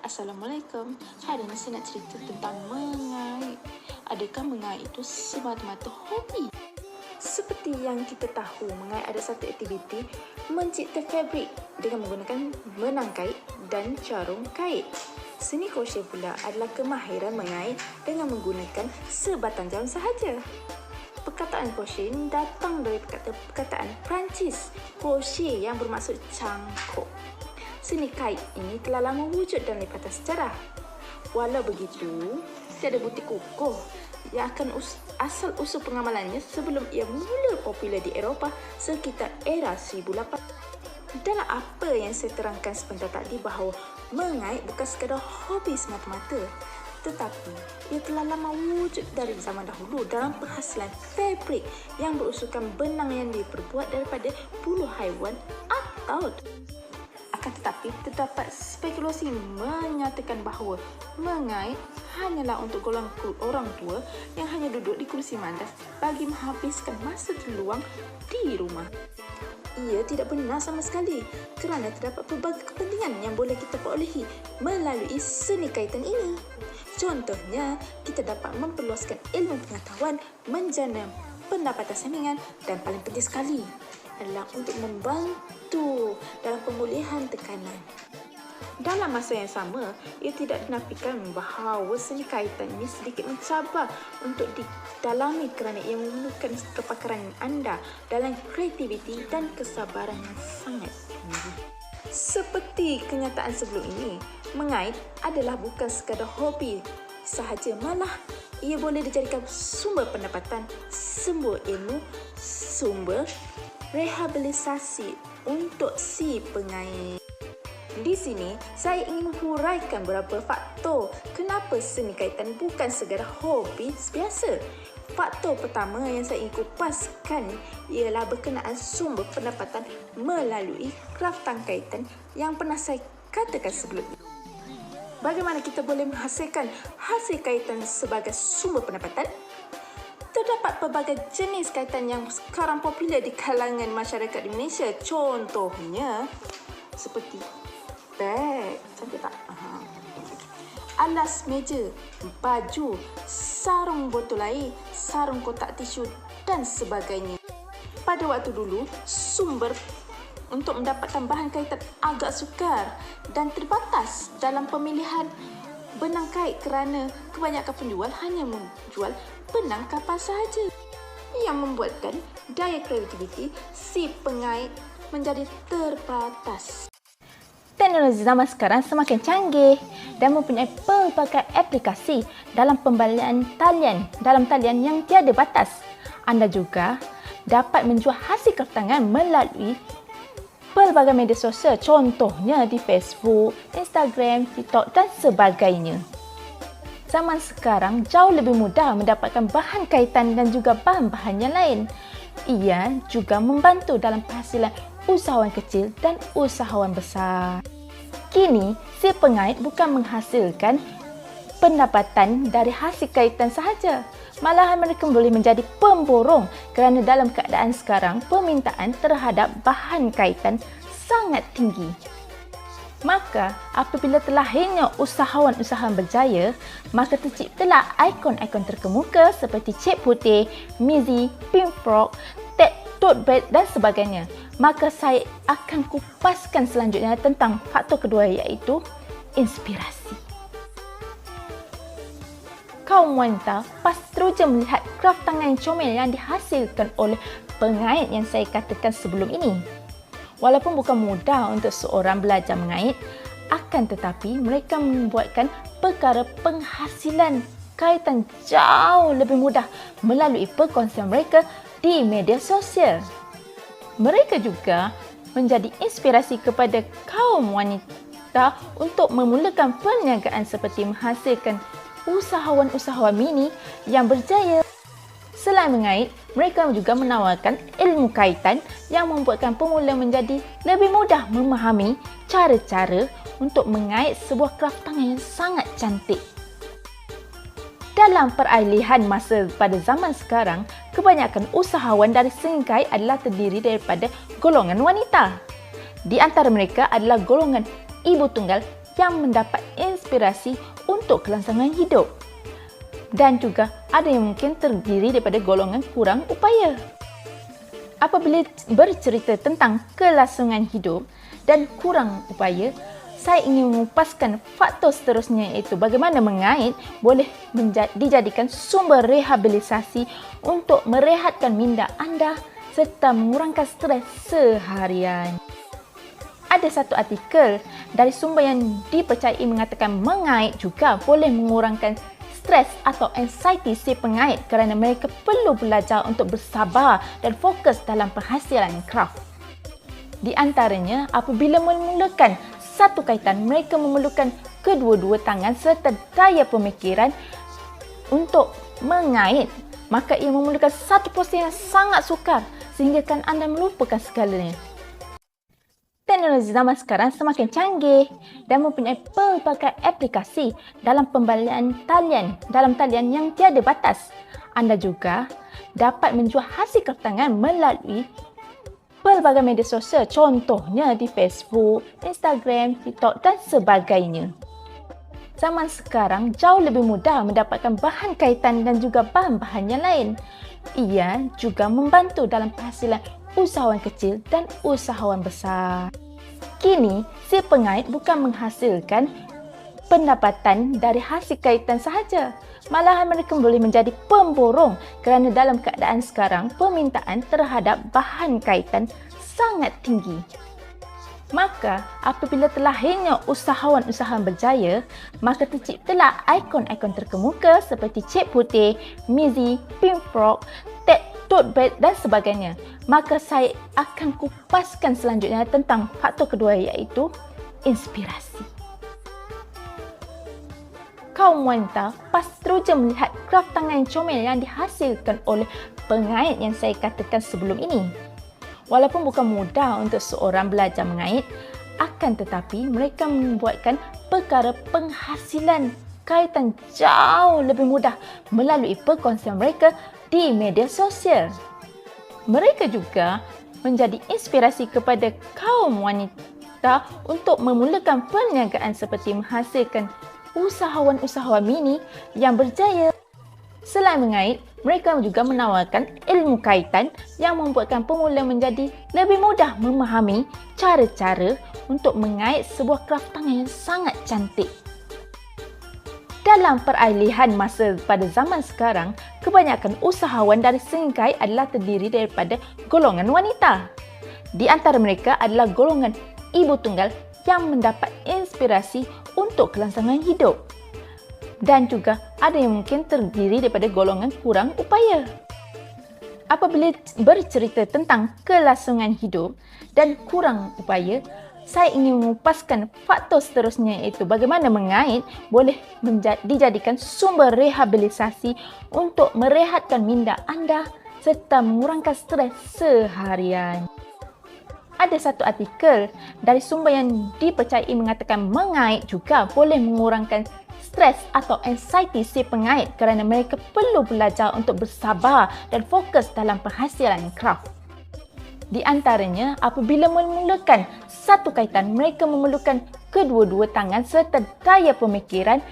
Assalamualaikum. Hari ini saya nak cerita tentang mengait. Adakah mengait itu semata-mata hobi? Seperti yang kita tahu, mengait ada satu aktiviti mencipta fabrik dengan menggunakan benang kait dan jarum kait. Seni crochet pula adalah kemahiran mengait dengan menggunakan sebatang jarum sahaja. Perkataan crochet ini datang dari perkataan Perancis, crochet yang bermaksud cangkuk. Seni kait ini telah lama wujud dalam lipatan sejarah. Walau begitu, tiada bukti kukuh yang akan asal-usul pengamalannya sebelum ia mula popular di Eropah sekitar era 1008. Dalam apa yang saya terangkan sebentar tadi bahawa mengait bukan sekadar hobi semata-mata, tetapi ia telah lama wujud dari zaman dahulu dalam penghasilan fabrik yang berusulkan benang yang diperbuat daripada bulu haiwan atau tetapi terdapat spekulasi menyatakan bahawa mengait hanyalah untuk golongan orang tua yang hanya duduk di kursi mandas bagi menghabiskan masa terluang di rumah. Ia tidak benar sama sekali kerana terdapat pelbagai kepentingan yang boleh kita perolehi melalui seni kaitan ini. Contohnya, kita dapat memperluaskan ilmu pengetahuan, menjana pendapatan sampingan dan paling penting sekali adalah untuk membantu dalam pemulihan tekanan. Dalam masa yang sama, ia tidak dinafikan bahawa seni kaitan ini sedikit mencabar untuk didalami kerana ia memerlukan kepakaran anda dalam kreativiti dan kesabaran yang sangat tinggi. Seperti kenyataan sebelum ini, mengait adalah bukan sekadar hobi sahaja, malah ia boleh dijadikan sumber pendapatan, sumber ilmu, sumber rehabilitasi untuk si pengait. Di sini, saya ingin menghuraikan beberapa faktor kenapa seni kaitan bukan sekadar hobi biasa. Faktor pertama yang saya ingin kupaskan ialah berkenaan sumber pendapatan melalui kraftan kaitan yang pernah saya katakan sebelum ini. Bagaimana kita boleh menghasilkan hasil kaitan sebagai sumber pendapatan? Terdapat pelbagai jenis kaitan yang sekarang popular di kalangan masyarakat Indonesia. Contohnya seperti beg, cantik tak? Alas meja, baju, sarung botol air, sarung kotak tisu dan sebagainya. Pada waktu dulu, sumber untuk mendapatkan bahan kaitan agak sukar dan terbatas dalam pemilihan benang kait kerana kebanyakan penjual hanya menjual benang kapal sahaja, yang membuatkan daya kreativiti si pengait menjadi terbatas. Teknologi zaman sekarang semakin canggih dan mempunyai pelbagai aplikasi dalam pembelian talian yang tiada batas. Anda juga dapat menjual hasil kraftangan melalui pelbagai media sosial, contohnya di Facebook, Instagram, TikTok dan sebagainya. Zaman sekarang jauh lebih mudah mendapatkan bahan kaitan dan juga bahan-bahan yang lain. Ia juga membantu dalam penghasilan usahawan kecil dan usahawan besar. Kini, si pengait bukan menghasilkan pendapatan dari hasil kaitan sahaja. Malahan mereka boleh menjadi pemborong kerana dalam keadaan sekarang permintaan terhadap bahan kaitan sangat tinggi. Maka, apabila terlahirnya usahawan-usahawan berjaya, maka terciptalah ikon-ikon terkemuka seperti Cik Putih, Mizi, Pink Frog, Tote Bag dan sebagainya. Maka saya akan kupaskan selanjutnya tentang faktor kedua, iaitu inspirasi. Kaum wanita pasti teruja melihat kraft tangan yang comel yang dihasilkan oleh pengait yang saya katakan sebelum ini. Walaupun bukan mudah untuk seorang belajar mengait, akan tetapi mereka membuatkan perkara penghasilan kaitan jauh lebih mudah melalui perkongsian mereka di media sosial. Mereka juga menjadi inspirasi kepada kaum wanita untuk memulakan perniagaan seperti menghasilkan usahawan-usahawan mini yang berjaya. Selain mengait, mereka juga menawarkan ilmu kaitan yang membuatkan pemula menjadi lebih mudah memahami cara-cara untuk mengait sebuah kraft tangan yang sangat cantik. Dalam peralihan masa pada zaman sekarang, kebanyakan usahawan dari seni kait adalah terdiri daripada golongan wanita. Di antara mereka adalah golongan ibu tunggal yang mendapat inspirasi inspirasi untuk kelangsungan hidup. Dan juga ada yang mungkin terdiri daripada golongan kurang upaya. Apabila bercerita tentang kelangsungan hidup dan kurang upaya, saya ingin mengupaskan faktor seterusnya, iaitu bagaimana mengait boleh dijadikan sumber rehabilitasi untuk merehatkan minda anda serta mengurangkan stres seharian. Ada satu artikel dari sumber yang dipercayai mengatakan mengait juga boleh mengurangkan stres atau anxiety si pengait kerana mereka perlu belajar untuk bersabar dan fokus dalam penghasilan kraft. Di antaranya, apabila memulakan satu kaitan, mereka memerlukan kedua-dua tangan serta daya pemikiran untuk mengait. Maka ia memerlukan satu proses yang sangat sukar sehinggakan anda melupakan segalanya. Teknologi zaman sekarang semakin canggih dan mempunyai pelbagai aplikasi dalam pembelian talian yang tiada batas. Anda juga dapat menjual hasil kraftangan melalui pelbagai media sosial, contohnya di Facebook, Instagram, TikTok dan sebagainya. Zaman sekarang jauh lebih mudah mendapatkan bahan kaitan dan juga bahan-bahan yang lain. Ia juga membantu dalam penghasilan usahawan kecil dan usahawan besar. Kini, si pengait bukan menghasilkan pendapatan dari hasil kaitan sahaja. Malahan mereka boleh menjadi pemborong kerana dalam keadaan sekarang, permintaan terhadap bahan kaitan sangat tinggi. Maka, apabila terlahirnya usahawan-usahawan berjaya, maka terciptalah ikon-ikon terkemuka seperti Cik Putih, Mizi, Pink Frog, tote bag dan sebagainya. Maka saya akan kupaskan selanjutnya tentang faktor kedua, iaitu inspirasi. Kaum wanita pasti teruja melihat kraft tangan yang comel yang dihasilkan oleh pengait yang saya katakan sebelum ini. Walaupun bukan mudah untuk seorang belajar mengait, akan tetapi mereka membuatkan perkara penghasilan kaitan jauh lebih mudah melalui perkongsian mereka di media sosial. Mereka juga menjadi inspirasi kepada kaum wanita untuk memulakan perniagaan seperti menghasilkan usahawan-usahawan mini yang berjaya. Selain mengait, mereka juga menawarkan ilmu kaitan yang membuatkan pemula menjadi lebih mudah memahami cara-cara untuk mengait sebuah kraft tangan yang sangat cantik. Dalam peralihan masa pada zaman sekarang, kebanyakan usahawan dari segi kait adalah terdiri daripada golongan wanita. Di antara mereka adalah golongan ibu tunggal yang mendapat inspirasi untuk kelangsungan hidup. Dan juga ada yang mungkin terdiri daripada golongan kurang upaya. Apabila bercerita tentang kelangsungan hidup dan kurang upaya, saya ingin mengupaskan faktor seterusnya, iaitu bagaimana mengait boleh dijadikan sumber rehabilitasi untuk merehatkan minda anda serta mengurangkan stres seharian. Ada satu artikel dari sumber yang dipercayai mengatakan mengait juga boleh mengurangkan stres atau anxiety si pengait kerana mereka perlu belajar untuk bersabar dan fokus dalam penghasilan kraft. Di antaranya, apabila memulakan satu kaitan, mereka memerlukan kedua-dua tangan serta daya pemikiran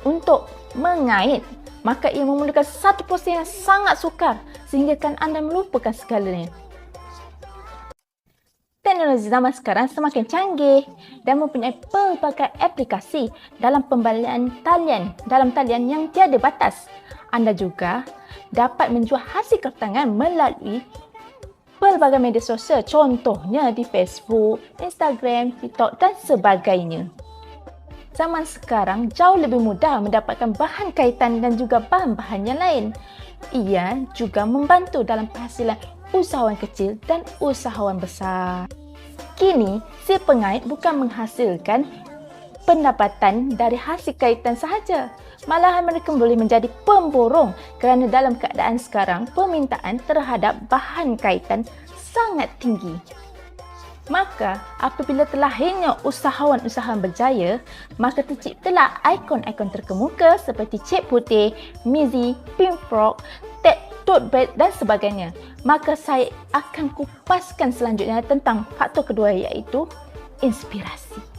untuk mengait. Maka ia memerlukan satu proses yang sangat sukar sehinggakan anda melupakan segalanya. Teknologi zaman sekarang semakin canggih dan mempunyai pelbagai aplikasi dalam pembelian talian yang tiada batas. Anda juga dapat menjual hasil kraftangan melalui pelbagai media sosial, contohnya di Facebook, Instagram, TikTok dan sebagainya. Zaman sekarang jauh lebih mudah mendapatkan bahan kaitan dan juga bahan-bahan yang lain. Ia juga membantu dalam penghasilan usahawan kecil dan usahawan besar. Kini, si pengait bukan menghasilkan pendapatan dari hasil kaitan sahaja. Malahan mereka boleh menjadi pemborong kerana dalam keadaan sekarang, permintaan terhadap bahan kaitan sangat tinggi. Maka, apabila terlahirnya usahawan-usahawan berjaya, maka terciptalah ikon-ikon terkemuka seperti Cik Putih, Mizi, Pink Frog, tote bag dan sebagainya. Maka saya akan kupaskan selanjutnya tentang faktor kedua, iaitu inspirasi.